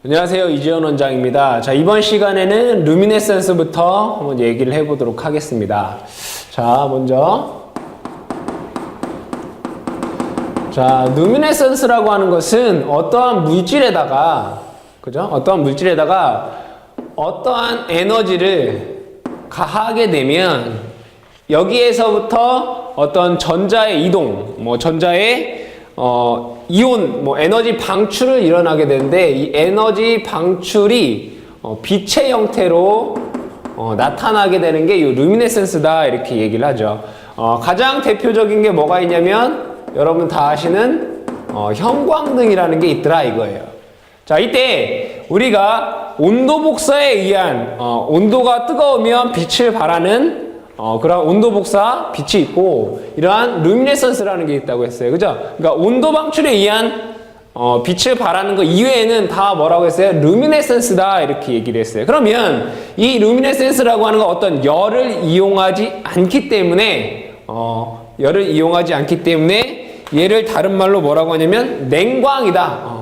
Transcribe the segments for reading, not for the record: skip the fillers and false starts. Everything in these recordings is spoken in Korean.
안녕하세요. 이지원 원장입니다. 자, 이번 시간에는 루미네센스부터 한번 얘기를 해보도록 하겠습니다. 자, 먼저 루미네센스라고 하는 것은 어떠한 물질에다가 어떠한 에너지를 가하게 되면 여기에서부터 어떤 전자의 이동, 전자의 이온, 에너지 방출을 일어나게 되는데 이 에너지 방출이 빛의 형태로 나타나게 되는 게 이 루미네센스다 이렇게 얘기를 하죠. 가장 대표적인 게 뭐가 있냐면 여러분 다 아시는 형광등이라는 게 있더라 이거예요. 자, 이때 우리가 온도 복사에 의한 온도가 뜨거우면 빛을 발하는 그런 온도 복사 빛이 있고 이러한 루미네센스라는 게 있다고 했어요. 그죠? 그러니까 온도 방출에 의한 빛을 발하는 거 이외에는 다 뭐라고 했어요? 루미네센스다 이렇게 얘기를 했어요. 그러면 이 루미네센스라고 하는 건 어떤 열을 이용하지 않기 때문에 얘를 다른 말로 뭐라고 하냐면 냉광이다.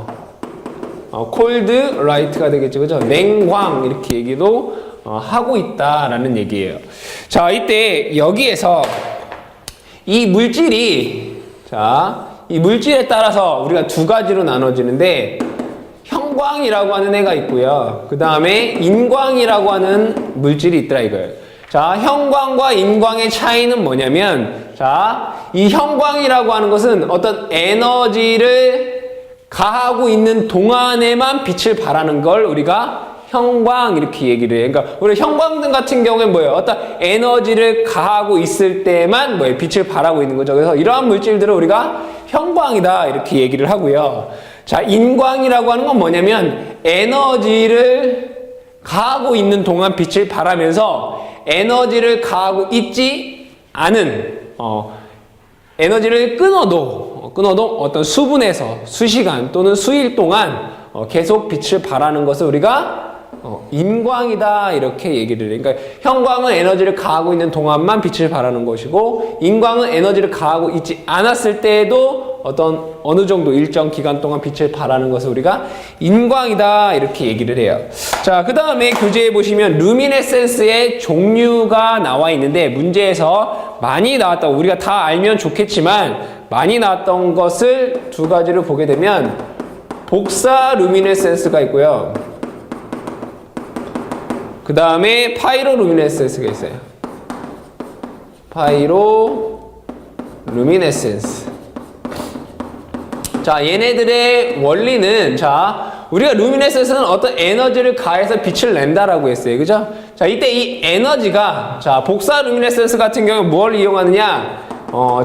콜드 라이트가 되겠죠. 그죠? 냉광 이렇게 얘기도 하고 있다라는 얘기예요. 자, 이때 여기에서 이 물질에 따라서 우리가 두 가지로 나눠지는데 형광이라고 하는 애가 있고요. 그 다음에 인광이라고 하는 물질이 있더라 이거예요. 자, 형광과 인광의 차이는 뭐냐면 이 형광이라고 하는 것은 어떤 에너지를 가하고 있는 동안에만 빛을 발하는 걸 우리가 형광 이렇게 얘기를 해요. 그러니까 우리 형광등 같은 경우에 뭐예요? 어떤 에너지를 가하고 있을 때만 빛을 발하고 있는 거죠. 그래서 이러한 물질들을 우리가 형광이다 이렇게 얘기를 하고요. 자, 인광이라고 하는 건 뭐냐면 에너지를 가하고 있는 동안 빛을 발하면서 에너지를 가하고 있지 않은 에너지를 끊어도 어떤 수분에서 수시간 또는 수일 동안 계속 빛을 발하는 것을 우리가 인광이다 이렇게 얘기를 해요. 그러니까 형광은 에너지를 가하고 있는 동안만 빛을 발하는 것이고 인광은 에너지를 가하고 있지 않았을 때에도 어느 정도 일정 기간 동안 빛을 발하는 것을 우리가 인광이다 이렇게 얘기를 해요. 자, 그 다음에 교재에 보시면 루미네센스의 종류가 나와 있는데 문제에서 많이 나왔다고 우리가 다 알면 좋겠지만 많이 나왔던 것을 두 가지를 보게 되면 복사 루미네센스가 있고요. 그 다음에 파이로 루미네센스가 있어요. 파이로 루미네센스. 자, 얘네들의 원리는 우리가 루미네센스는 어떤 에너지를 가해서 빛을 낸다라고 했어요. 그죠? 자, 이때 이 에너지가 복사 루미네센스 같은 경우는 뭘 이용하느냐?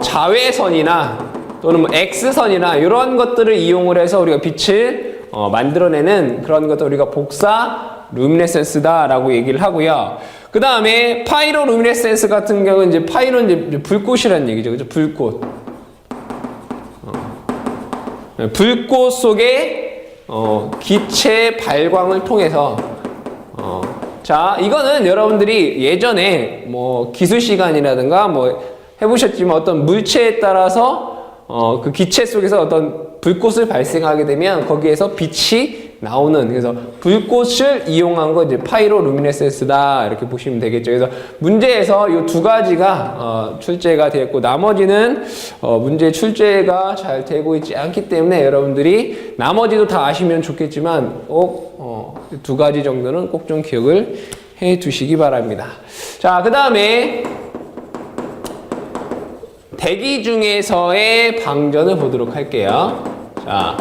자외선이나 또는 X선이나 이런 것들을 이용을 해서 우리가 빛을 만들어내는 그런 것들 우리가 복사 루미네센스다라고 얘기를 하고요. 그 다음에 파이로 루미네센스 같은 경우는 파이로는 이제 불꽃이라는 얘기죠. 그죠? 불꽃. 불꽃 속에 기체 발광을 통해서 자, 이거는 여러분들이 예전에 기술 시간이라든가 해보셨지만 어떤 물체에 따라서 그 기체 속에서 어떤 불꽃을 발생하게 되면 거기에서 빛이 나오는, 그래서 불꽃을 이용한 거 이제 파이로 루미네센스다 이렇게 보시면 되겠죠. 그래서 문제에서 이 두 가지가 출제가 되었고 나머지는 문제 출제가 잘 되고 있지 않기 때문에 여러분들이 나머지도 다 아시면 좋겠지만 두 가지 정도는 꼭 좀 기억을 해 두시기 바랍니다. 자, 그 다음에 대기 중에서의 방전을 보도록 할게요. 자,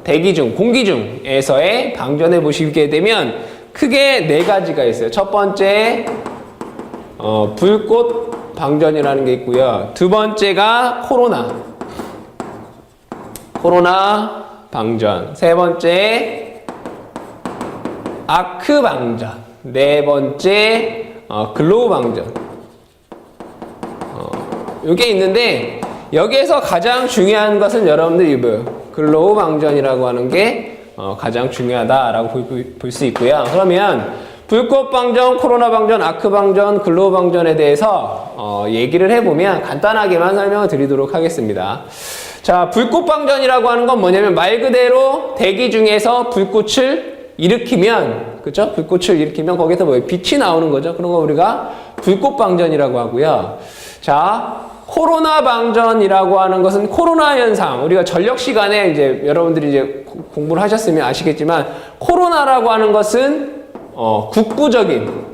대기 중, 공기 중에서의 방전을 보시게 되면 크게 네 가지가 있어요. 첫 번째, 불꽃 방전이라는 게 있고요. 두 번째가 코로나 방전. 세 번째, 아크 방전. 네 번째, 글로우 방전. 요게 있는데 여기에서 가장 중요한 것은 여러분들이 글로우 방전이라고 하는 게 가장 중요하다라고 볼 수 있고요. 그러면 불꽃 방전, 코로나 방전, 아크 방전, 글로우 방전에 대해서 얘기를 해보면 간단하게만 설명을 드리도록 하겠습니다. 자, 불꽃 방전이라고 하는 건 뭐냐면 말 그대로 대기 중에서 불꽃을 일으키면, 그쵸? 불꽃을 일으키면 거기서 뭐 빛이 나오는 거죠. 그런 거 우리가 불꽃 방전이라고 하고요. 자, 코로나 방전이라고 하는 것은 코로나 현상. 우리가 전력 시간에 이제 여러분들이 이제 공부를 하셨으면 아시겠지만, 코로나라고 하는 것은, 국부적인,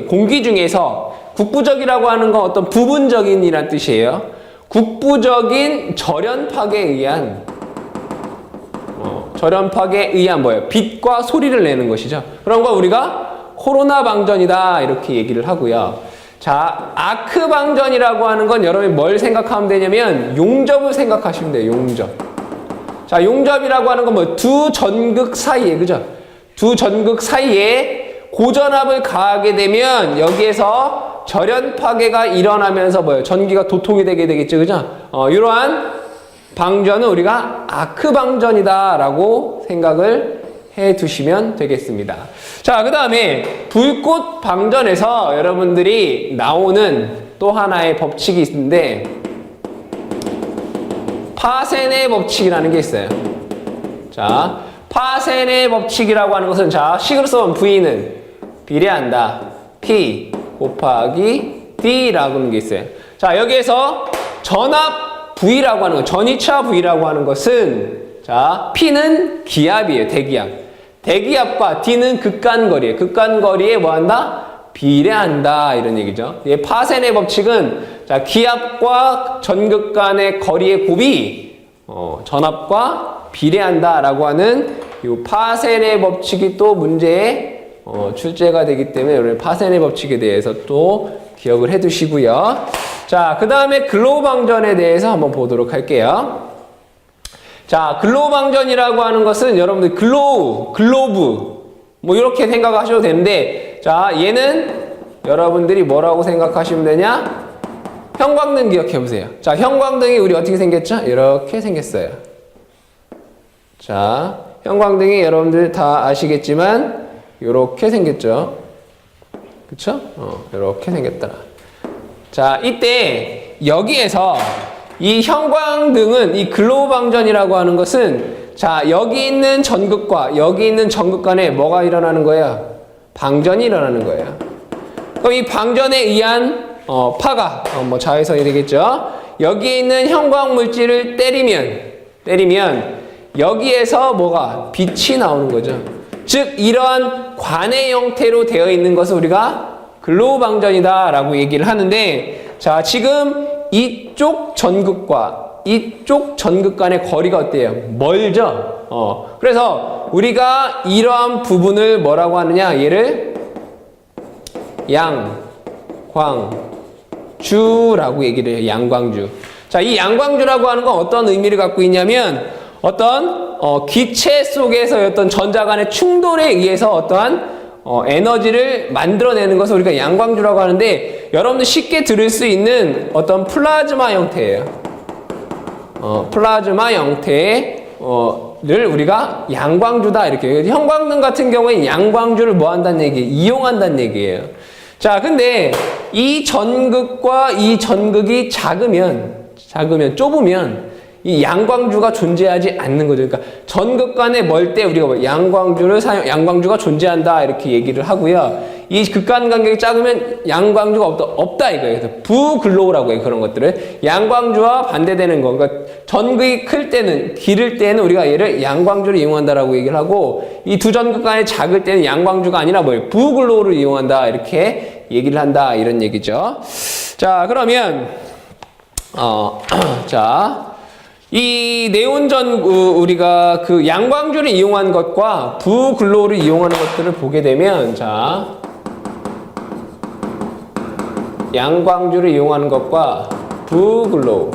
공기 중에서, 국부적이라고 하는 건 어떤 부분적인이란 뜻이에요. 국부적인 절연파에 의한, 절연파에 의한 뭐예요? 빛과 소리를 내는 것이죠. 그런 거 우리가 코로나 방전이다 이렇게 얘기를 하고요. 자, 아크 방전이라고 하는 건 여러분이 뭘 생각하면 되냐면 용접을 생각하시면 돼요. 용접. 자, 용접이라고 하는 건 뭐 두 전극 사이에, 그죠? 두 전극 사이에 고전압을 가하게 되면 여기에서 절연 파괴가 일어나면서 뭐예요? 전기가 도통이 되게 되겠죠, 그죠? 이러한 방전은 우리가 아크 방전이다라고 생각을 해 두시면 되겠습니다. 자, 그 다음에 불꽃 방전에서 여러분들이 나오는 또 하나의 법칙이 있는데 파센의 법칙이라는 게 있어요. 자, 파센의 법칙이라고 하는 것은 자, 식으로 써본 V는 비례한다. P 곱하기 D라고 하는 게 있어요. 자, 여기에서 전압 V라고 하는 것, 전이차 V라고 하는 것은 자, P는 기압이에요. 대기압. 대기압과 D는 극간거리예요. 극간거리에 뭐한다? 비례한다. 이런 얘기죠. 예, 파센의 법칙은 자, 기압과 전극 간의 거리의 곱이 전압과 비례한다라고 하는 이 파센의 법칙이 또 문제에 출제가 되기 때문에 여러분 파센의 법칙에 대해서 또 기억을 해 두시고요. 자, 그 다음에 글로우 방전에 대해서 한번 보도록 할게요. 자, 글로우 방전이라고 하는 것은 여러분들 글로브 뭐 이렇게 생각하셔도 되는데 자, 얘는 여러분들이 뭐라고 생각하시면 되냐? 형광등 기억해 보세요. 자, 형광등이 우리 어떻게 생겼죠? 이렇게 생겼어요. 자, 형광등이 여러분들 다 아시겠지만 이렇게 생겼죠. 그쵸? 이렇게 생겼더라. 자, 이때 여기에서 이 형광등은 이 글로우 방전이라고 하는 것은 자, 여기 있는 전극과 여기 있는 전극 간에 뭐가 일어나는 거예요? 방전이 일어나는 거예요. 그럼 이 방전에 의한 파가 뭐 자외선이 되겠죠. 여기에 있는 형광 물질을 때리면 여기에서 뭐가 빛이 나오는 거죠. 즉 이러한 관의 형태로 되어 있는 것을 우리가 글로우 방전이다라고 얘기를 하는데 자, 지금 이쪽 전극과 이쪽 전극 간의 거리가 어때요? 멀죠? 그래서 우리가 이러한 부분을 뭐라고 하느냐? 얘를 양광주라고 얘기를 해요. 양광주. 자, 이 양광주라고 하는 건 어떤 의미를 갖고 있냐면 어떤 기체 속에서 어떤 전자 간의 충돌에 의해서 어떠한 에너지를 만들어내는 것을 우리가 양광주라고 하는데 여러분들 쉽게 들을 수 있는 어떤 플라즈마 형태예요. 플라즈마 형태의 를 우리가 양광주다 이렇게. 형광등 같은 경우에 양광주를 뭐 한다는 얘기예요? 이용한다는 얘기예요. 자, 근데 이 전극과 이 전극이 좁으면 이 양광주가 존재하지 않는 거죠. 그러니까 전극 간에 멀 때 우리가 양광주가 존재한다 이렇게 얘기를 하고요. 이 극간 간격이 작으면 양광주가 없다 이거예요. 그래서 부글로우라고 해요. 그런 것들을 양광주와 반대되는 거. 그러니까 전극이 길을 때는 우리가 얘를 양광주를 이용한다라고 얘기를 하고 이 두 전극 간에 작을 때는 양광주가 아니라 뭐예요? 부글로우를 이용한다 이렇게 얘기를 한다 이런 얘기죠. 자, 그러면 자. 이 우리가 그 양광주를 이용한 것과 부글로우를 이용하는 것들을 보게 되면, 자, 양광주를 이용하는 것과 부글로우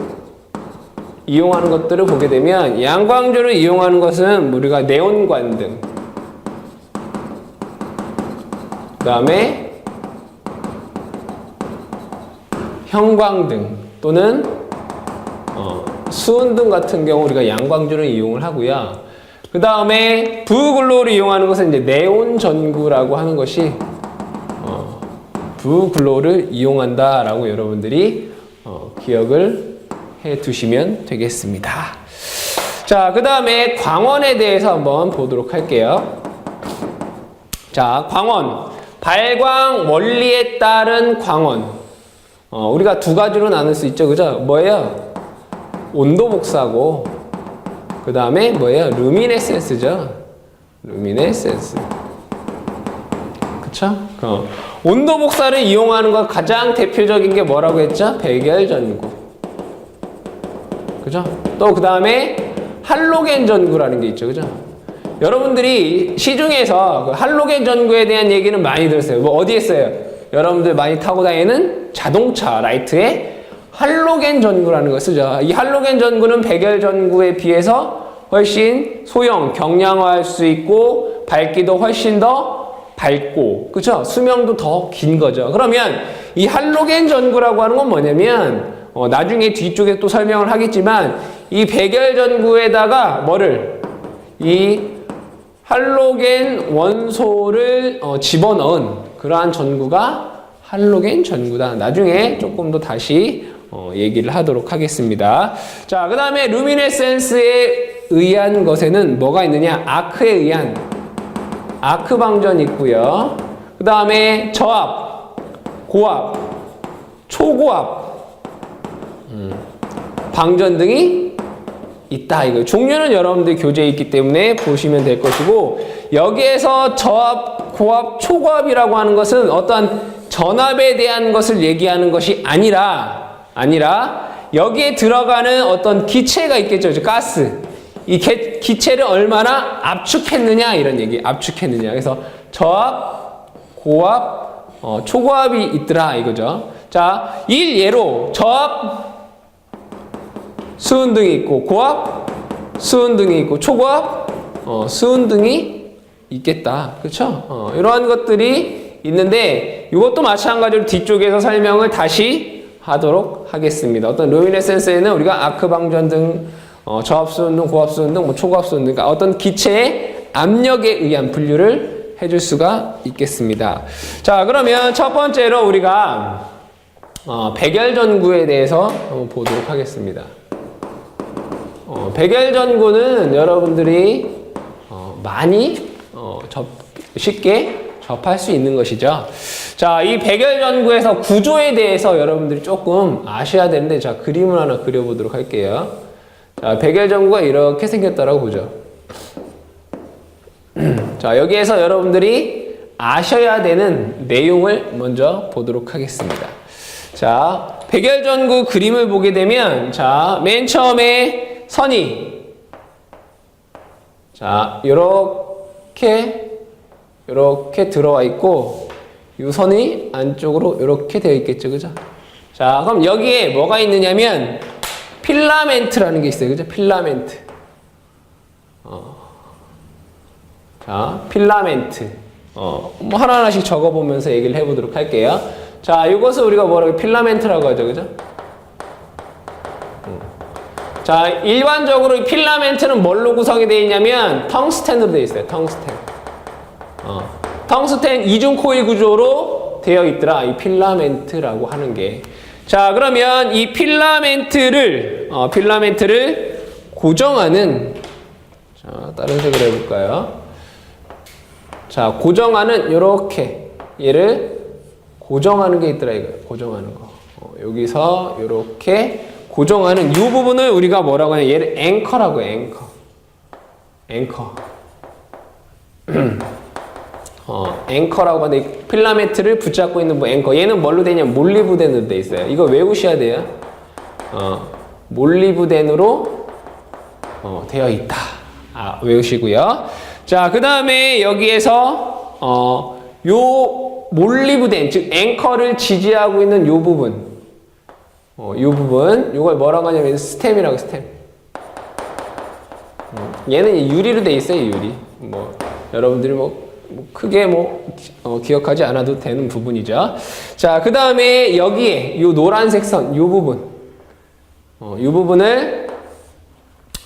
이용하는 것들을 보게 되면, 양광주를 이용하는 것은 우리가 네온관등, 그 다음에 형광등 또는 수은등 같은 경우 우리가 양광주를 이용을 하고요. 그 다음에 부글로우를 이용하는 것은 이제 네온 전구라고 하는 것이 부글로우를 이용한다라고 여러분들이 기억을 해 두시면 되겠습니다. 자, 그 다음에 광원에 대해서 한번 보도록 할게요. 자, 광원. 발광 원리에 따른 광원. 우리가 두 가지로 나눌 수 있죠. 그죠? 뭐예요? 온도 복사고, 그 다음에 뭐예요? 루미네센스죠. 루미네센스. 그쵸? 온도 복사를 이용하는 것 가장 대표적인 게 뭐라고 했죠? 백열 전구. 그죠? 또 그 다음에 할로겐 전구라는 게 있죠. 그죠? 여러분들이 시중에서 그 할로겐 전구에 대한 얘기는 많이 들었어요. 뭐 어디에 써요? 여러분들 많이 타고 다니는 자동차 라이트에 할로겐 전구라는 걸 쓰죠. 이 할로겐 전구는 백열 전구에 비해서 훨씬 소형, 경량화할 수 있고 밝기도 훨씬 더 밝고, 그쵸? 수명도 더 긴 거죠. 그러면 이 할로겐 전구라고 하는 건 뭐냐면 나중에 뒤쪽에 또 설명을 하겠지만 이 백열 전구에다가 이 할로겐 원소를 집어넣은 그러한 전구가 할로겐 전구다. 나중에 조금 더 다시 얘기를 하도록 하겠습니다. 자, 그 다음에 루미네센스에 의한 것에는 뭐가 있느냐? 아크에 의한 아크 방전이 있고요. 그 다음에 저압, 고압, 초고압 방전 등이 있다. 이거 종류는 여러분들 교재에 있기 때문에 보시면 될 것이고, 여기에서 저압, 고압, 초고압이라고 하는 것은 어떤 전압에 대한 것을 얘기하는 것이 아니라 여기에 들어가는 어떤 기체가 있겠죠. 가스. 이 기체를 얼마나 압축했느냐 이런 얘기. 압축했느냐. 그래서 저압, 고압, 초고압이 있더라 이거죠. 자, 일예로 저압 수은등이 있고, 고압 수은등이 있고, 초고압 수은등이 있겠다. 그렇죠? 이러한 것들이 있는데 이것도 마찬가지로 뒤쪽에서 설명을 다시 하도록 하겠습니다. 어떤 루미네센스에는 우리가 아크 방전 등 저압수은등, 고압수은등, 초고압수은등, 그러니까 어떤 기체의 압력에 의한 분류를 해줄 수가 있겠습니다. 자, 그러면 첫 번째로 우리가 백열 전구에 대해서 한번 보도록 하겠습니다. 백열 전구는 여러분들이 많이 쉽게 접할 수 있는 것이죠. 자, 이 백열 전구에서 구조에 대해서 여러분들이 조금 아셔야 되는데, 자, 그림을 하나 그려보도록 할게요. 자, 백열 전구가 이렇게 생겼다라고 보죠. 자, 여기에서 여러분들이 아셔야 되는 내용을 먼저 보도록 하겠습니다. 자, 백열 전구 그림을 보게 되면, 자, 맨 처음에 선이, 자, 요렇게 들어와 있고, 이 선이 안쪽으로 이렇게 되어 있겠죠. 그죠? 자, 그럼 여기에 뭐가 있느냐면, 필라멘트라는 게 있어요. 그죠? 필라멘트. 자, 필라멘트. 뭐 하나하나씩 적어보면서 얘기를 해보도록 할게요. 자, 이것을 우리가 뭐라고 필라멘트라고 하죠. 그죠? 자, 일반적으로 이 필라멘트는 뭘로 구성이 되어 있냐면 텅스텐으로 되어 있어요. 텅스텐. 텅스텐 이중 코일 구조로 되어 있더라. 이 필라멘트라고 하는 게. 자, 그러면 이 필라멘트를 고정하는, 자, 다른 색으로 해볼까요? 자, 고정하는 요렇게 얘를 고정하는 게 있더라 이거예요. 고정하는 거. 여기서 요렇게 고정하는 이 부분을 우리가 뭐라고 하냐? 얘를 앵커라고 해요. 앵커. 앵커라고 하는데 필라멘트를 붙잡고 있는 뭐 앵커. 얘는 뭘로 되냐? 몰리브덴으로 돼 있어요. 이거 외우셔야 돼요. 몰리브덴으로 되어 있다. 외우시고요. 자, 그 다음에 여기에서 요 몰리브덴, 즉 앵커를 지지하고 있는 요 부분, 요걸 뭐라고 하냐면 스템이라고. 스템. 얘는 유리로 돼 있어요. 유리. 뭐 여러분들이 크게 기억하지 않아도 되는 부분이죠. 자, 그 다음에 여기에 요 노란색 선, 요 부분, 요 부분을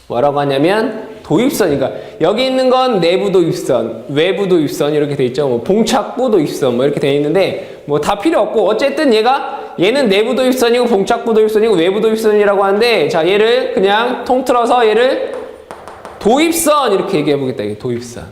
뭐라고 하냐면 도입선. 그러니까 여기 있는 건 내부 도입선, 외부 도입선 이렇게 돼 있죠. 봉착부 도입선 이렇게 돼 있는데 다 필요 없고, 어쨌든 얘는 내부 도입선이고 봉착부 도입선이고 외부 도입선이라고 하는데, 자, 얘를 그냥 통틀어서 얘를 도입선 이렇게 얘기해 보겠다. 이게 도입선.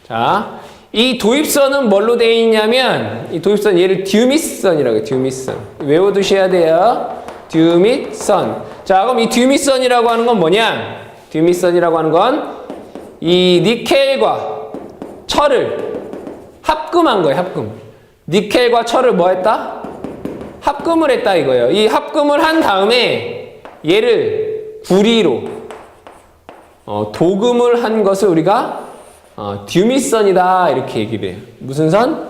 자, 이 도입선은 뭘로 되어 있냐면 이 도입선 얘를 듀밋선이라고 해요. 듀밋선. 외워두셔야 돼요. 듀밋선. 자, 그럼 이 듀밋선이라고 하는 건 뭐냐? 듀밋선이라고 하는 건 이 니켈과 철을 합금한 거예요. 합금. 니켈과 철을 뭐 했다? 합금을 했다 이거예요. 이 합금을 한 다음에 얘를 구리로 도금을 한 것을 우리가 듀밋선이다 이렇게 얘기를 해요. 무슨 선?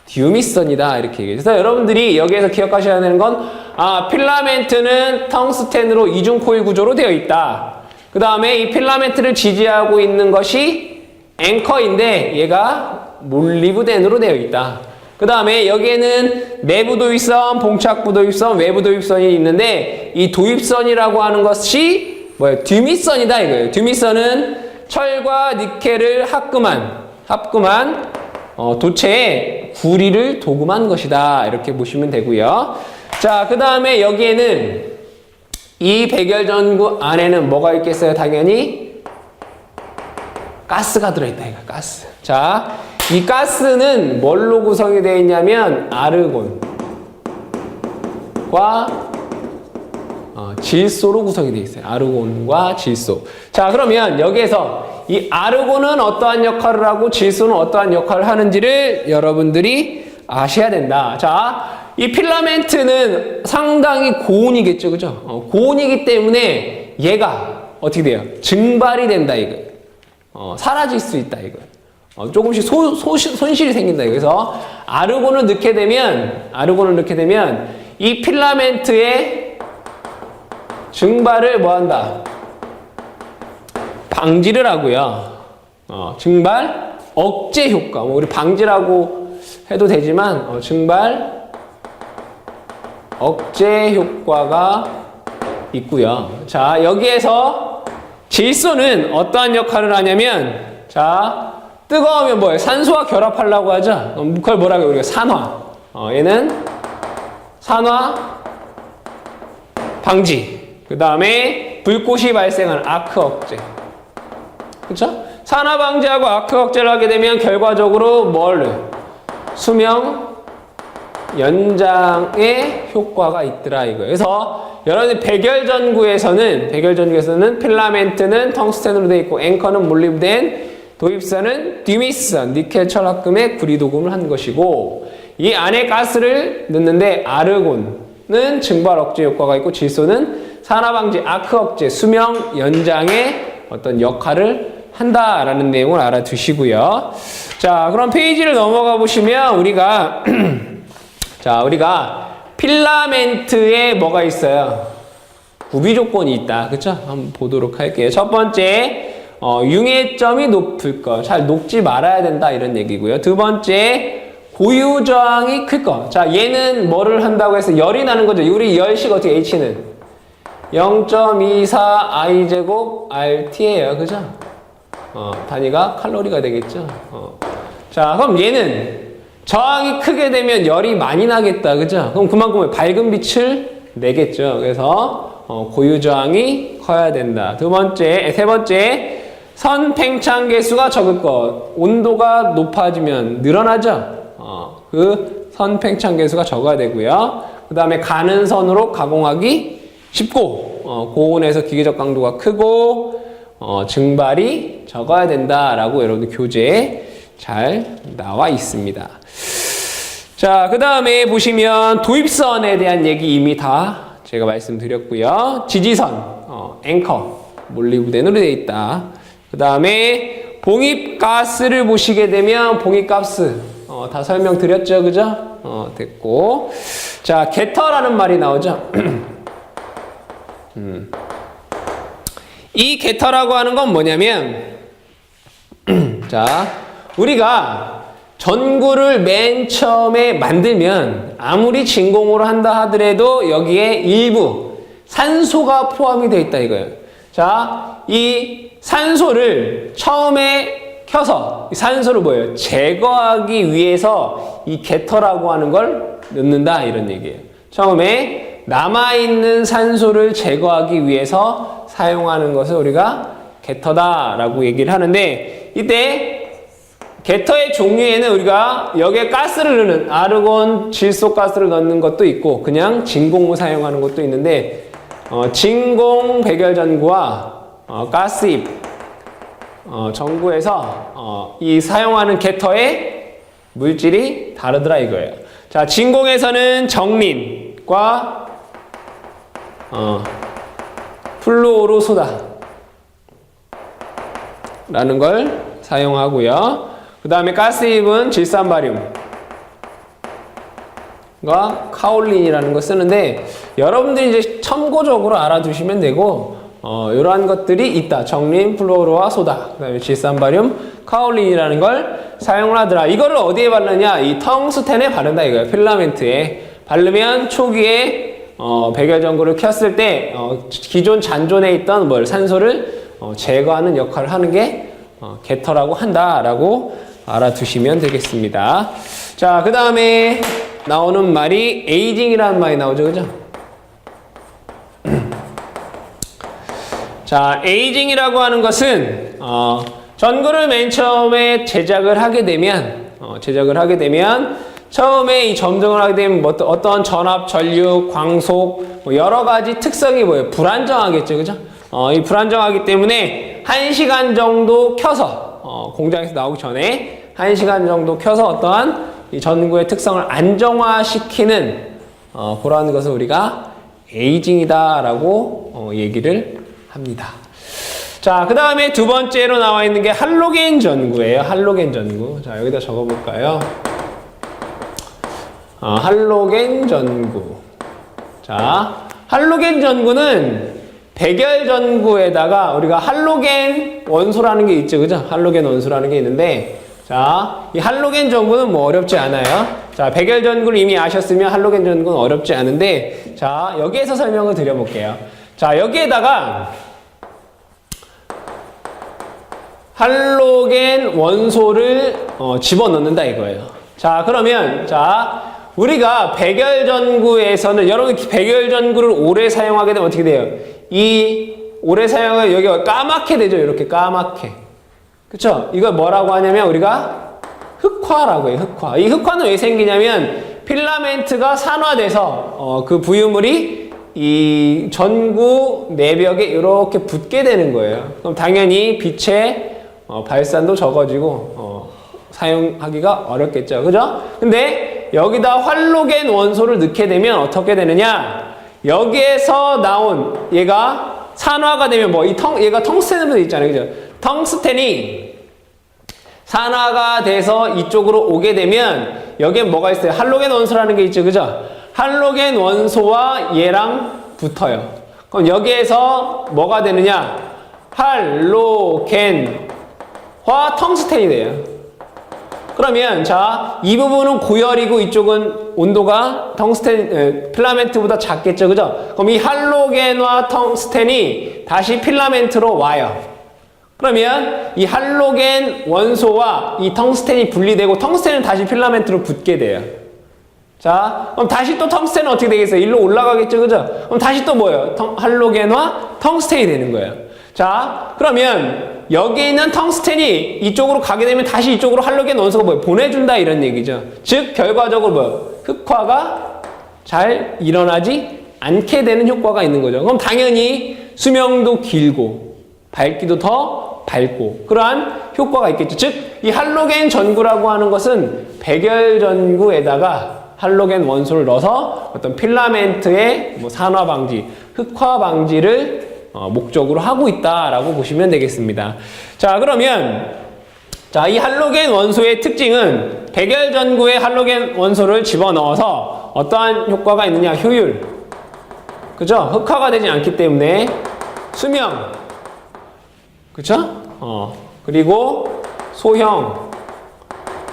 듀밋선이다 이렇게 얘기해요. 그래서 여러분들이 여기에서 기억하셔야 되는 건 필라멘트는 텅스텐으로 이중 코일 구조로 되어 있다. 그 다음에 이 필라멘트를 지지하고 있는 것이 앵커인데 얘가 몰리브덴으로 되어 있다. 그 다음에 여기에는 내부 도입선, 봉착부 도입선, 외부 도입선이 있는데 이 도입선이라고 하는 것이 뭐예요? 듀밋선이다 이거예요. 듀밋선은 철과 니켈을 합금한 도체에 구리를 도금한 것이다. 이렇게 보시면 되고요. 자, 그 다음에 여기에는 이 백열전구 안에는 뭐가 있겠어요? 당연히 가스가 들어있다. 이거 가스. 자, 이 가스는 뭘로 구성이 되어 있냐면 아르곤과 질소로 구성이 되어 있어요. 아르곤과 질소. 자, 그러면 여기에서 이 아르곤은 어떠한 역할을 하고 질소는 어떠한 역할을 하는지를 여러분들이 아셔야 된다. 자, 이 필라멘트는 상당히 고온이겠죠, 그죠? 고온이기 때문에 얘가 어떻게 돼요? 증발이 된다, 이거. 사라질 수 있다, 이거. 조금씩 손실이 생긴다, 이거. 그래서 아르곤을 넣게 되면 이 필라멘트의 증발을 뭐 한다? 방지를 하고요. 증발 억제 효과. 우리 방지라고 해도 되지만, 증발 억제 효과가 있고요. 자, 여기에서 질소는 어떠한 역할을 하냐면, 자, 뜨거우면 뭐예요? 산소와 결합하려고 하죠? 그걸 뭐라고 해요? 우리가 산화. 얘는 산화 방지. 그 다음에 불꽃이 발생하는 아크 억제. 그쵸? 산화 방지하고 아크 억제를 하게 되면 결과적으로 수명 연장의 효과가 있더라 이거예요. 그래서 여러분들 백열전구에서는 필라멘트는 텅스텐으로 되어 있고 앵커는 몰리브덴, 도입선은 듀밋선, 니켈 철합금에 구리도금을 한 것이고 이 안에 가스를 넣는데 아르곤은 증발 억제 효과가 있고 질소는 산화 방지, 아크 억제, 수명 연장의 어떤 역할을 한다라는 내용을 알아두시고요. 자, 그럼 페이지를 넘어가 보시면 우리가 필라멘트에 뭐가 있어요? 구비 조건이 있다. 그쵸? 한번 보도록 할게요. 첫 번째, 융해점이 높을 것. 잘 녹지 말아야 된다. 이런 얘기고요. 두 번째, 고유 저항이 클 것. 자, 얘는 뭐를 한다고 해서 열이 나는 거죠. 우리 열식 어떻게 H는? 0.24 I제곱 RT예요. 그죠? 단위가 칼로리가 되겠죠? 자, 그럼 얘는 저항이 크게 되면 열이 많이 나겠다. 그죠? 그럼 그만큼 밝은 빛을 내겠죠. 그래서 고유 저항이 커야 된다. 세 번째, 선 팽창 개수가 적을 것. 온도가 높아지면 늘어나죠. 그 선 팽창 개수가 적어야 되고요. 그 다음에 가는 선으로 가공하기 쉽고 고온에서 기계적 강도가 크고 증발이 적어야 된다라고 여러분들 교재에 잘 나와 있습니다. 자, 그 다음에 보시면 도입선에 대한 얘기 이미 다 제가 말씀드렸고요. 지지선, 앵커, 몰리브덴으로 되어 있다. 그 다음에 봉입가스를 보시게 되면 봉입가스 다 설명드렸죠, 그죠? 됐고. 자, 게터라는 말이 나오죠. 이 게터라고 하는 건 뭐냐면, 자, 우리가 전구를 맨 처음에 만들면 아무리 진공으로 한다 하더라도 여기에 일부 산소가 포함이 되어 있다 이거예요. 자, 이 산소를 처음에 켜서 이 산소를 뭐예요? 제거하기 위해서 이 게터라고 하는 걸 넣는다 이런 얘기예요. 처음에 남아있는 산소를 제거하기 위해서 사용하는 것을 우리가 게터다라고 얘기를 하는데, 이때 게터의 종류에는 우리가 여기에 가스를 넣는 아르곤 질소가스를 넣는 것도 있고 그냥 진공을 사용하는 것도 있는데, 진공 백열전구와 가스입 전구에서 이 사용하는 게터의 물질이 다르더라 이거예요. 자, 진공에서는 정린과 플루오르소다 라는 걸 사용하고요. 그 다음에 가스입은 질산바륨과 카올린이라는 걸 쓰는데, 여러분들이 이제 참고적으로 알아두시면 되고, 이러한 것들이 있다. 정린, 플루오르와 소다, 그 다음에 질산바륨, 카올린이라는 걸 사용을 하더라. 이거를 어디에 바르느냐? 이 텅스텐에 바른다 이거예요. 필라멘트에 바르면 초기에 백열전구를 켰을 때 기존 잔존에 있던 산소를 제거하는 역할을 하는 게 게터라고 한다라고 알아두시면 되겠습니다. 자, 그 다음에 나오는 말이 에이징이라는 말이 나오죠, 그죠? 자, 에이징이라고 하는 것은 전구를 맨 처음에 제작을 하게 되면 처음에 이 점등을 하게 되면 어떤 전압, 전류, 광속 여러 가지 특성이 뭐예요? 불안정하겠죠, 그죠? 이 불안정하기 때문에 1시간 정도 켜서 공장에서 나오기 전에 1시간 정도 켜서 어떠한 이 전구의 특성을 안정화시키는 그러한 것을 우리가 에이징이다라고 얘기를 합니다. 자, 그 다음에 두 번째로 나와 있는 게 할로겐 전구예요. 할로겐 전구. 자, 여기다 적어볼까요? 할로겐 전구. 자, 할로겐 전구는 백열 전구에다가 우리가 할로겐 원소라는 게 있죠, 그죠? 할로겐 원소라는 게 있는데, 자, 이 할로겐 전구는 뭐 어렵지 않아요. 자, 백열 전구를 이미 아셨으면 할로겐 전구는 어렵지 않은데, 자, 여기에서 설명을 드려볼게요. 자, 여기에다가 할로겐 원소를 집어넣는다 이거예요. 자, 그러면 우리가 백열전구에서는 여러분 백열전구를 오래 사용하게 되면 어떻게 돼요? 이 오래 사용하면 여기가 까맣게 되죠. 이렇게 까맣게. 그쵸? 이걸 뭐라고 하냐면 우리가 흑화라고 해요. 흑화. 이 흑화는 왜 생기냐면 필라멘트가 산화돼서 그 부유물이 이 전구 내벽에 이렇게 붙게 되는 거예요. 그럼 당연히 빛의 발산도 적어지고 사용하기가 어렵겠죠. 그죠? 근데 여기다 할로겐 원소를 넣게 되면 어떻게 되느냐? 여기에서 나온 얘가 산화가 되면 얘가 텅스텐으로 되어 있잖아요. 그죠? 텅스텐이 산화가 돼서 이쪽으로 오게 되면 여기에 뭐가 있어요? 할로겐 원소라는 게 있죠. 그죠? 할로겐 원소와 얘랑 붙어요. 그럼 여기에서 뭐가 되느냐? 할로겐과 텅스텐이 돼요. 그러면 이 부분은 고열이고 이쪽은 온도가 필라멘트보다 작겠죠. 그죠? 그럼 이 할로겐과 텅스텐이 다시 필라멘트로 와요. 그러면 이 할로겐 원소와 이 텅스텐이 분리되고 텅스텐은 다시 필라멘트로 붙게 돼요. 자, 그럼 다시 또 텅스텐은 어떻게 되겠어요? 일로 올라가겠죠. 그죠? 그럼 다시 또 뭐예요? 할로겐과 텅스텐이 되는 거예요. 자, 그러면 여기 있는 텅스텐이 이쪽으로 가게 되면 다시 이쪽으로 할로겐 원소가 보내준다 이런 얘기죠. 즉 결과적으로 흑화가 잘 일어나지 않게 되는 효과가 있는 거죠. 그럼 당연히 수명도 길고 밝기도 더 밝고 그러한 효과가 있겠죠. 즉 이 할로겐 전구라고 하는 것은 백열 전구에다가 할로겐 원소를 넣어서 어떤 필라멘트의 산화 방지, 흑화 방지를 목적으로 하고 있다라고 보시면 되겠습니다. 자, 그러면 이 할로겐 원소의 특징은 백열 전구에 할로겐 원소를 집어넣어서 어떠한 효과가 있느냐? 효율. 그죠? 흑화가 되지 않기 때문에 수명. 그죠? 그리고 소형,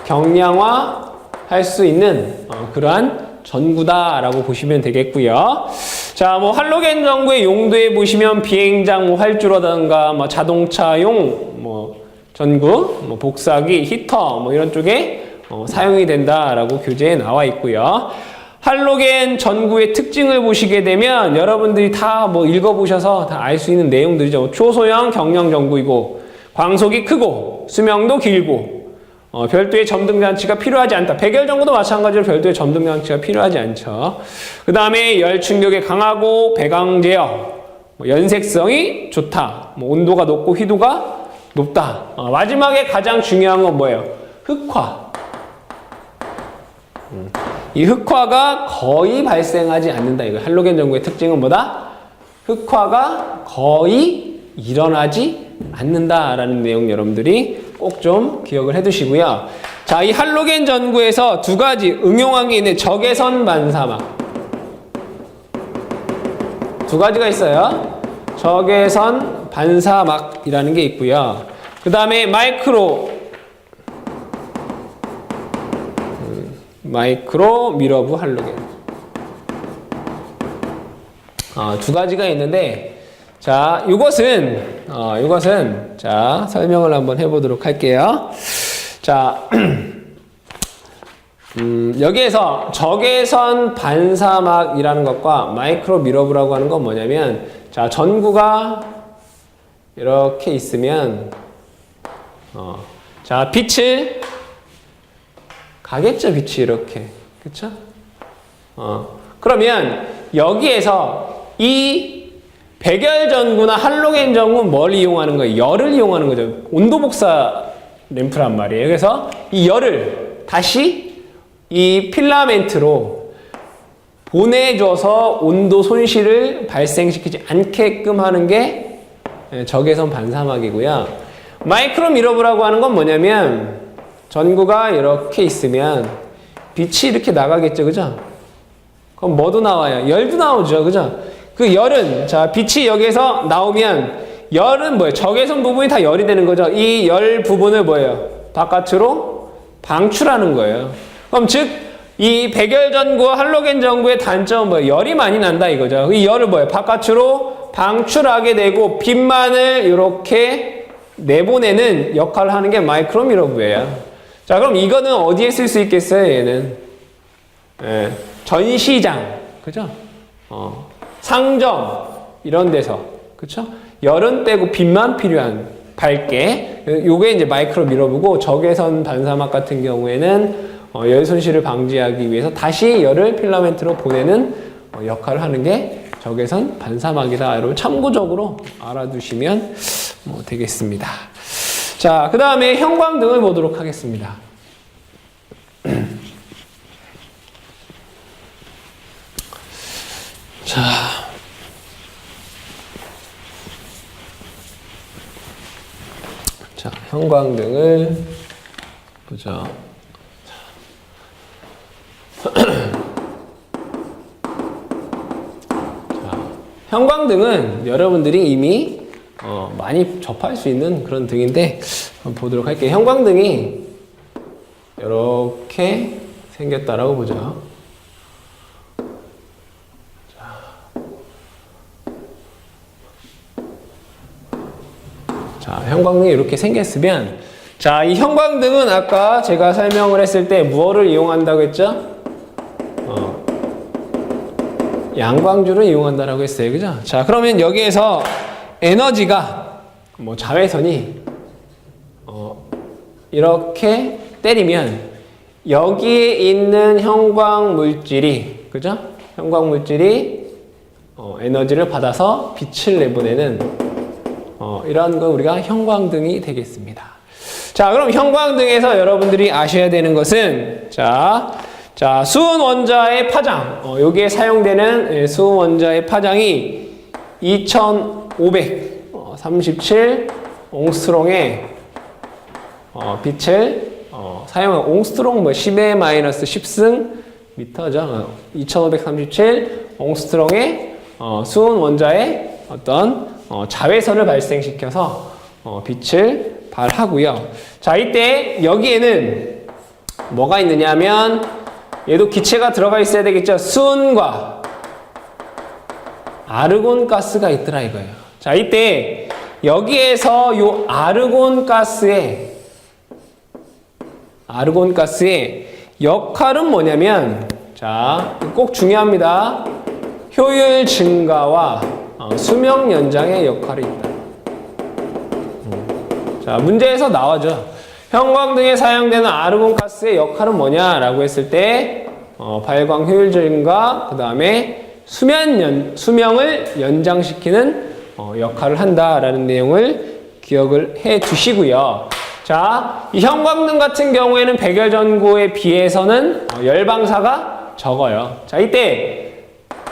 경량화 할 수 있는 그러한 전구다라고 보시면 되겠고요. 자, 할로겐 전구의 용도에 보시면 비행장 활주로라든가 자동차용 전구, 복사기, 히터 이런 쪽에 사용이 된다라고 교재에 나와 있고요. 할로겐 전구의 특징을 보시게 되면 여러분들이 다 뭐 읽어보셔서 다 알 수 있는 내용들이죠. 초소형 경량 전구이고 광속이 크고 수명도 길고 별도의 점등장치가 필요하지 않다. 백열 전구도 마찬가지로 별도의 점등장치가 필요하지 않죠. 그 다음에 열 충격에 강하고 배강제어, 연색성이 좋다. 온도가 높고 휘도가 높다. 마지막에 가장 중요한 건 뭐예요? 흑화. 이 흑화가 거의 발생하지 않는다. 이거 할로겐 전구의 특징은 뭐다? 흑화가 거의 일어나지 않는다라는 내용 여러분들이 꼭 좀 기억을 해두시고요. 자, 이 할로겐 전구에서 두 가지 응용한 게 있는데 적외선 반사막. 두 가지가 있어요. 적외선 반사막이라는 게 있고요. 그 다음에 마이크로 미러브 할로겐. 두 가지가 있는데, 자, 이것은 자, 설명을 한번 해보도록 할게요. 자, 여기에서 적외선 반사막이라는 것과 마이크로 미러브라고 하는 건 뭐냐면, 자, 전구가 이렇게 있으면, 자, 빛을 가겠죠, 빛이 이렇게. 그쵸? 그러면 여기에서 이 백열 전구나 할로겐 전구는 뭘 이용하는 거예요? 열을 이용하는 거죠. 온도 복사 램프란 말이에요. 그래서 이 열을 다시 이 필라멘트로 보내줘서 온도 손실을 발생시키지 않게끔 하는 게 적외선 반사막이고요. 마이크로 미러브라고 하는 건 뭐냐면 전구가 이렇게 있으면 빛이 이렇게 나가겠죠. 그죠? 그럼 뭐도 나와요? 열도 나오죠. 그죠? 그 열은, 자, 빛이 여기에서 나오면 열은 뭐예요? 적외선 부분이 다 열이 되는 거죠. 이 열 부분을 뭐예요? 바깥으로 방출하는 거예요. 그럼 즉, 이 백열 전구와 할로겐 전구의 단점은 뭐예요? 열이 많이 난다 이거죠. 이 열을 뭐예요? 바깥으로 방출하게 되고 빛만을 이렇게 내보내는 역할을 하는 게 마이크로 미러브예요. 자, 그럼 이거는 어디에 쓸 수 있겠어요, 얘는? 전시장, 그죠? 상점, 이런 데서, 그쵸? 열은 떼고 빛만 필요한, 밝게. 요게 이제 마이크로 미러브고, 적외선 반사막 같은 경우에는 열 손실을 방지하기 위해서 다시 열을 필라멘트로 보내는 역할을 하는 게 적외선 반사막이다. 여러분 참고적으로 알아두시면 되겠습니다. 자, 그 다음에 형광등을 보도록 하겠습니다. 자, 형광등을 보죠. 형광등은 여러분들이 이미 많이 접할 수 있는 그런 등인데 한번 보도록 할게요. 형광등이 이렇게 생겼다라고 보죠. 자, 형광등이 이렇게 생겼으면, 자, 이 형광등은 아까 제가 설명을 했을 때 무엇을 이용한다고 했죠? 양광주를 이용한다라고 했어요. 그죠? 자, 그러면 여기에서 에너지가, 자외선이, 이렇게 때리면, 여기에 있는 형광 물질이, 그죠? 형광 물질이, 에너지를 받아서 빛을 내보내는, 이런 건 우리가 형광등이 되겠습니다. 자, 그럼 형광등에서 여러분들이 아셔야 되는 것은, 자, 수은 원자의 파장, 여기에 사용되는 수은 원자의 파장이 2537 옹스트롱의 빛을 사용한 옹스트롱 10의 마이너스 10승 미터죠. 2537 옹스트롱의 수은 원자의 어떤 자외선을 발생시켜서 빛을 발하고요. 자, 이때 여기에는 뭐가 있느냐면 얘도 기체가 들어가 있어야 되겠죠. 수은과 아르곤 가스가 있더라 이거예요. 자, 이때 여기에서 요 아르곤 가스의 역할은 뭐냐면, 자, 꼭 중요합니다. 효율 증가와 수명 연장의 역할이 있다. 자, 문제에서 나와죠. 형광등에 사용되는 아르곤 가스의 역할은 뭐냐라고 했을 때 발광 효율 증가, 그 다음에 수명을 연장시키는 역할을 한다라는 내용을 기억을 해 두시고요. 자, 이 형광등 같은 경우에는 백열전구에 비해서는 열방사가 적어요. 자, 이때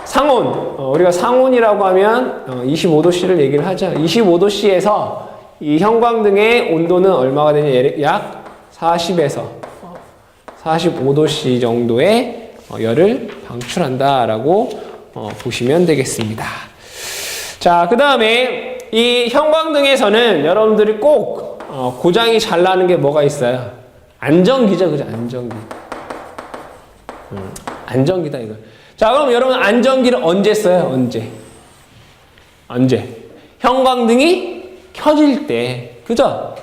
상온, 우리가 상온이라고 하면 25도씨를 얘기를 하죠. 25도씨에서 이 형광등의 온도는 얼마가 되냐? 약 40에서 45도씨 정도의 열을 방출한다라고 보시면 되겠습니다. 자, 그 다음에 이 형광등에서는 여러분들이 꼭 고장이 잘 나는 게 뭐가 있어요? 안전기죠, 그죠? 안전기. 안전기다, 이거. 자, 그럼 여러분 안전기를 언제 써요? 언제? 형광등이 켜질 때, 그죠?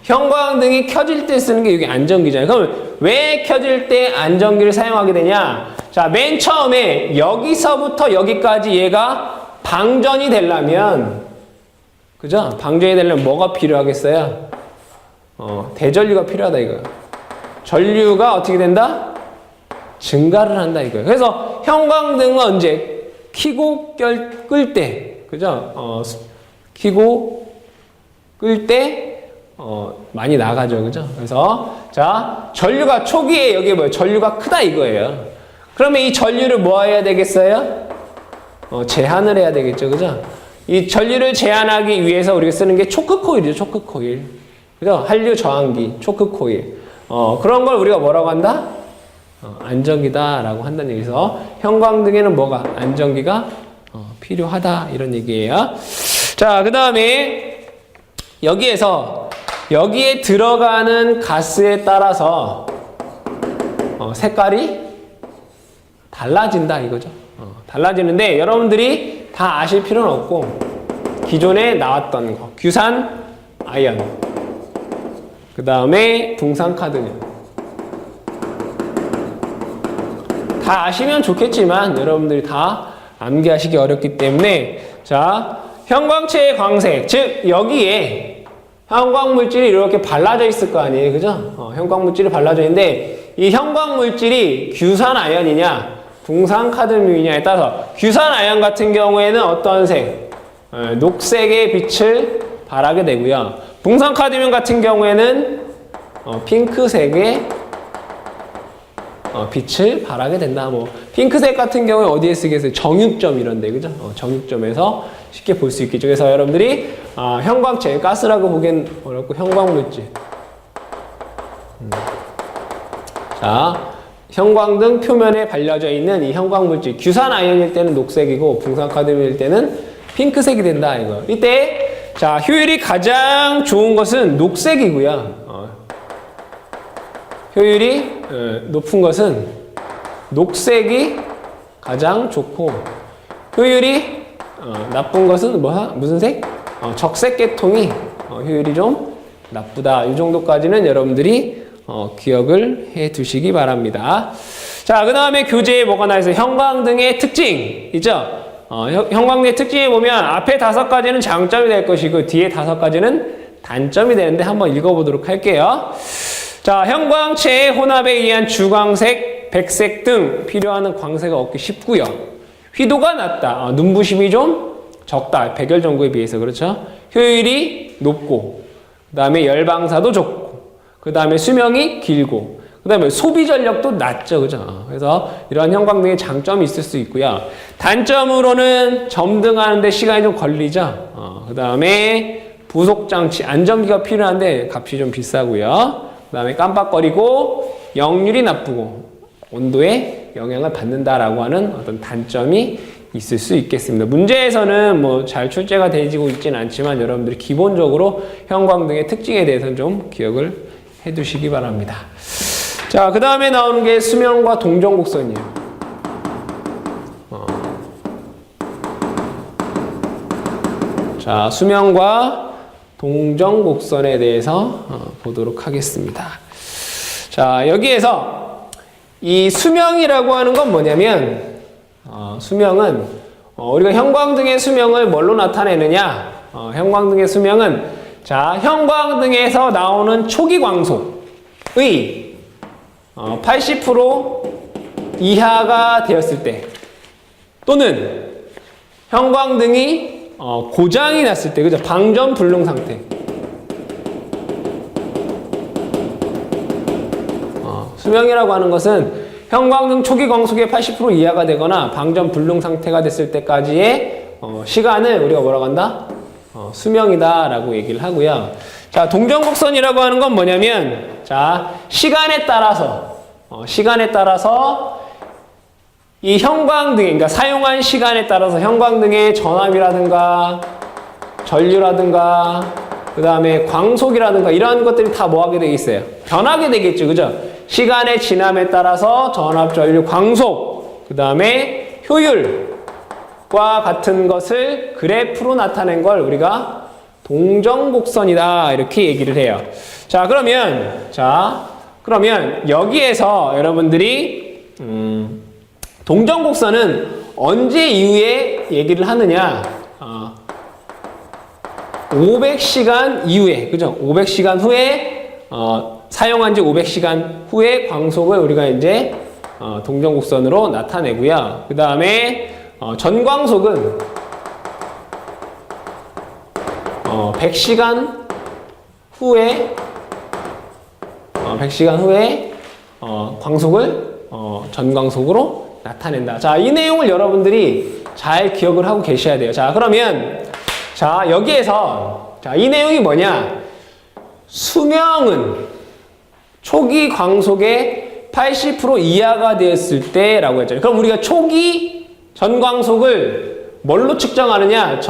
형광등이 켜질 때 쓰는 게 이게 안전기잖아요. 그럼 왜 켜질 때 안전기를 사용하게 되냐? 자, 맨 처음에 여기서부터 여기까지 얘가 방전이 되려면, 그죠? 방전이 되려면 뭐가 필요하겠어요? 대전류가 필요하다, 이거예요. 전류가 어떻게 된다? 증가를 한다, 이거예요. 그래서 형광등은 언제? 켜고 끌 때, 그죠? 켜고 끌 때, 많이 나가죠, 그죠? 그래서, 자, 전류가 초기에 여기에 뭐예요? 전류가 크다, 이거예요. 그러면 이 전류를 뭐 해야 되겠어요? 제한을 해야 되겠죠, 그죠? 이 전류를 제한하기 위해서 우리가 쓰는 게 초크코일이죠, 초크코일. 그죠? 한류 저항기, 초크코일. 그런 걸 우리가 뭐라고 한다? 안전기다라고 한다는 얘기에서 형광등에는 뭐가? 안전기가 필요하다, 이런 얘기예요. 자, 그 다음에 여기에 들어가는 가스에 따라서 색깔이 달라진다, 이거죠. 달라지는데 여러분들이 다 아실 필요는 없고 기존에 나왔던 거, 규산 아연, 그 다음에 붕산카드뮴 다 아시면 좋겠지만 여러분들이 다 암기하시기 어렵기 때문에, 자, 형광체의 광색, 즉 여기에 형광물질이 이렇게 발라져 있을 거 아니에요, 그죠? 형광물질이 발라져 있는데 이 형광물질이 규산아연이냐 붕산카드뮴이냐에 따라서 규산아연 같은 경우에는 어떤 색? 녹색의 빛을 발하게 되고요. 붕산카드뮴 같은 경우에는 핑크색의 빛을 발하게 된다. 뭐 핑크색 같은 경우에 어디에 쓰겠어요? 정육점 이런데, 그죠? 정육점에서 쉽게 볼 수 있겠죠. 그래서 여러분들이 형광체, 가스라고 보기엔 어렵고 형광물질. 자, 형광등 표면에 발려져 있는 이 형광물질, 규산아연일 때는 녹색이고 붕산카드뮴일 때는 핑크색이 된다, 이거. 이때 자, 효율이 가장 좋은 것은 녹색이고요. 효율이 높은 것은 녹색이 가장 좋고, 효율이 나쁜 것은 무슨 색? 적색 계통이 효율이 좀 나쁘다. 이 정도까지는 여러분들이 기억을 해 두시기 바랍니다. 자, 그 다음에 교재에 뭐가 나와있어요? 형광등의 특징 있죠? 형광등의 특징에 보면 앞에 5가지는 장점이 될 것이고 뒤에 5가지는 단점이 되는데 한번 읽어보도록 할게요. 자, 형광체의 혼합에 의한 주광색, 백색 등 필요한 광색을 얻기 쉽고요. 휘도가 낮다. 눈부심이 좀 적다. 백열전구에 비해서, 그렇죠? 효율이 높고, 그 다음에 열방사도 적고, 그 다음에 수명이 길고, 그 다음에 소비 전력도 낮죠, 그죠? 그래서 이러한 형광등의 장점이 있을 수 있고요. 단점으로는 점등하는데 시간이 좀 걸리죠. 그 다음에 부속장치, 안전기가 필요한데 값이 좀 비싸고요. 그 다음에 깜빡거리고 역률이 나쁘고 온도에 영향을 받는다라고 하는 어떤 단점이 있을 수 있겠습니다. 문제에서는 뭐 잘 출제가 되지고 있지는 않지만 여러분들이 기본적으로 형광등의 특징에 대해서는 좀 기억을 해두시기 바랍니다. 자, 그 다음에 나오는 게 수명과 동정곡선이에요. 자, 수명과 동정곡선에 대해서 보도록 하겠습니다. 자, 여기에서 이 수명이라고 하는 건 뭐냐면, 수명은, 우리가 형광등의 수명을 뭘로 나타내느냐? 형광등의 수명은, 자, 형광등에서 나오는 초기 광속의 80% 이하가 되었을 때, 또는 형광등이 고장이 났을 때, 그죠? 방전 불능 상태. 수명이라고 하는 것은 형광등 초기 광속의 80% 이하가 되거나 방전 불능 상태가 됐을 때까지의 시간을 우리가 뭐라고 한다? 수명이다라고 얘기를 하고요. 자, 동정곡선이라고 하는 건 뭐냐면, 자, 시간에 따라서 이 형광등, 그러니까 사용한 시간에 따라서 형광등의 전압이라든가 전류라든가 그 다음에 광속이라든가 이런 것들이 다 뭐하게 되겠어요? 변하게 되겠죠. 그죠? 시간의 지남에 따라서 전압, 전류, 광속, 그 다음에 효율과 같은 것을 그래프로 나타낸 걸 우리가 동정곡선이다 이렇게 얘기를 해요. 자, 그러면 여기에서 여러분들이 동정곡선은 언제 이후에 얘기를 하느냐? 500시간 이후에, 그죠? 500시간 후에 사용한 지 500시간 후에 광속을 우리가 이제 동정곡선으로 나타내고요. 그 다음에 전광속은 100시간 후에 광속을 전광속으로 나타낸다. 자, 이 내용을 여러분들이 잘 기억을 하고 계셔야 돼요. 자, 그러면 자, 여기에서 자, 이 내용이 뭐냐? 수명은 초기 광속의 80% 이하가 되었을 때라고 했잖아요. 그럼 우리가 초기 전광속을 뭘로 측정하느냐?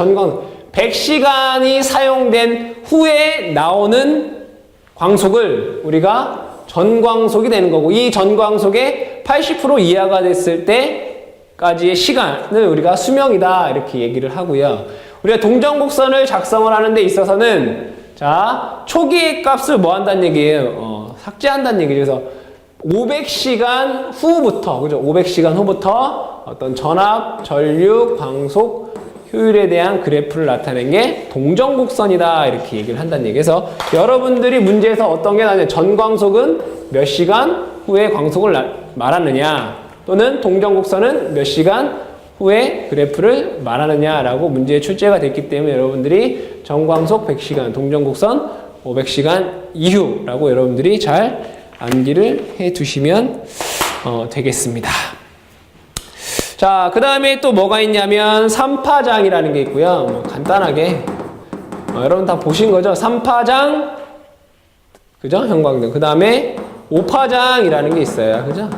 100시간이 사용된 후에 나오는 광속을 우리가 전광속이 되는 거고, 이 전광속의 80% 이하가 됐을 때까지의 시간을 우리가 수명이다 이렇게 얘기를 하고요. 우리가 동정곡선을 작성을 하는 데 있어서는 자, 초기의 값을 뭐 한다는 얘기예요? 삭제한다는 얘기죠. 그래서 500시간 후부터, 그죠? 500시간 후부터 어떤 전압, 전류, 광속, 효율에 대한 그래프를 나타낸 게 동정곡선이다 이렇게 얘기를 한다는 얘기에서 여러분들이 문제에서 어떤 게 나냐? 전광속은 몇 시간 후에 광속을 말하느냐, 또는 동정곡선은 몇 시간 후에 그래프를 말하느냐라고 문제에 출제가 됐기 때문에 여러분들이 전광속 100시간, 동정곡선 500시간 이후라고 여러분들이 잘 암기를 해 두시면 되겠습니다. 자, 그 다음에 또 뭐가 있냐면 3파장이라는 게 있고요. 뭐 간단하게 여러분 다 보신 거죠? 3파장, 그죠? 형광등. 그 다음에 5파장이라는 게 있어요. 그죠?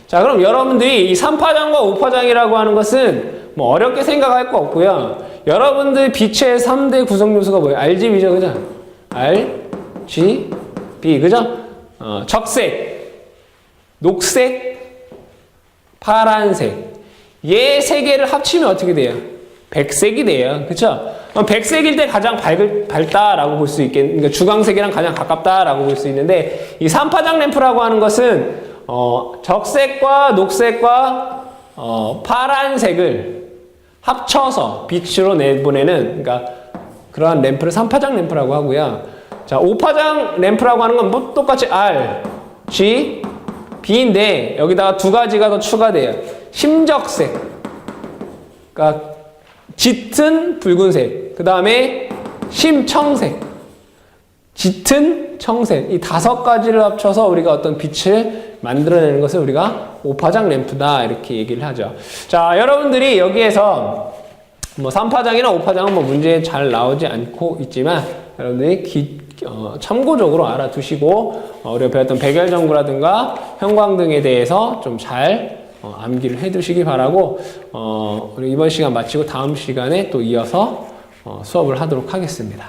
자, 그럼 여러분들이 이 3파장과 5파장이라고 하는 것은 뭐 어렵게 생각할 거 없고요. 여러분들 빛의 3대 구성 요소가 뭐예요? RGB죠, 그죠? RGB, 그죠? 적색, 녹색, 파란색. 얘 세 개를 합치면 어떻게 돼요? 백색이 돼요. 그쵸? 백색일 때 가장 밝다라고 볼 수 그러니까 주광색이랑 가장 가깝다라고 볼 수 있는데, 이 3파장 램프라고 하는 것은 적색과 녹색과 파란색을 합쳐서 빛으로 내보내는, 그러니까 그러한 램프를 3파장 램프라고 하고요. 자, 5파장 램프라고 하는 건 뭐 똑같이 R, G, B인데 여기다가 두 가지가 더 추가돼요. 심적색, 그러니까 짙은 붉은색, 그 다음에 심청색, 짙은 청색, 이 5가지를 합쳐서 우리가 어떤 빛을 만들어내는 것을 우리가 5파장 램프다 이렇게 얘기를 하죠. 자, 여러분들이 여기에서 뭐 3파장이나 5파장은 뭐 문제에 잘 나오지 않고 있지만 여러분들이 참고적으로 알아두시고 우리가 배웠던 백열전구라든가 형광등에 대해서 좀 잘 암기를 해두시기 바라고, 우리 이번 시간 마치고 다음 시간에 또 이어서 수업을 하도록 하겠습니다.